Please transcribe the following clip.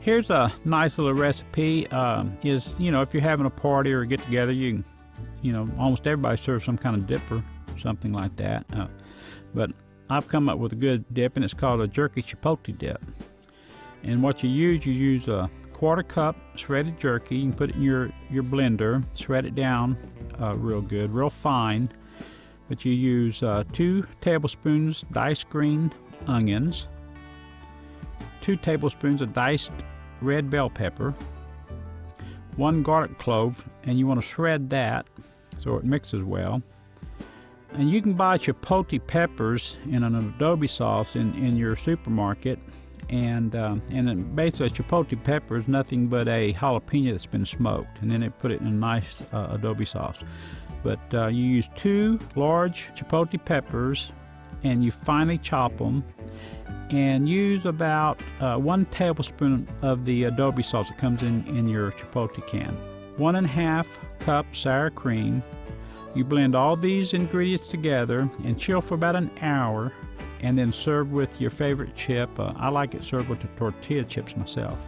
Here's a nice little recipe. If you're having a party or a get together, almost everybody serves some kind of dip or something like that. But I've come up with a good dip, and it's called a Jerky Chipotle dip. And what you use a quarter cup shredded jerky. You can put it in your blender, shred it down real good, real fine. But you use 2 tablespoons diced green onions, 2 tablespoons of diced red bell pepper, 1 garlic clove, and you want to shred that so it mixes well. And you can buy chipotle peppers in an adobe sauce in your supermarket, and then basically a chipotle pepper is nothing but a jalapeno that's been smoked, and then they put it in a nice adobe sauce. But you use 2 large chipotle peppers, and you finely chop them, and use about 1 tablespoon of the adobe sauce that comes in your chipotle can. 1.5 cup sour cream. You blend all these ingredients together and chill for about an hour, and then serve with your favorite chip. I like it served with the tortilla chips myself.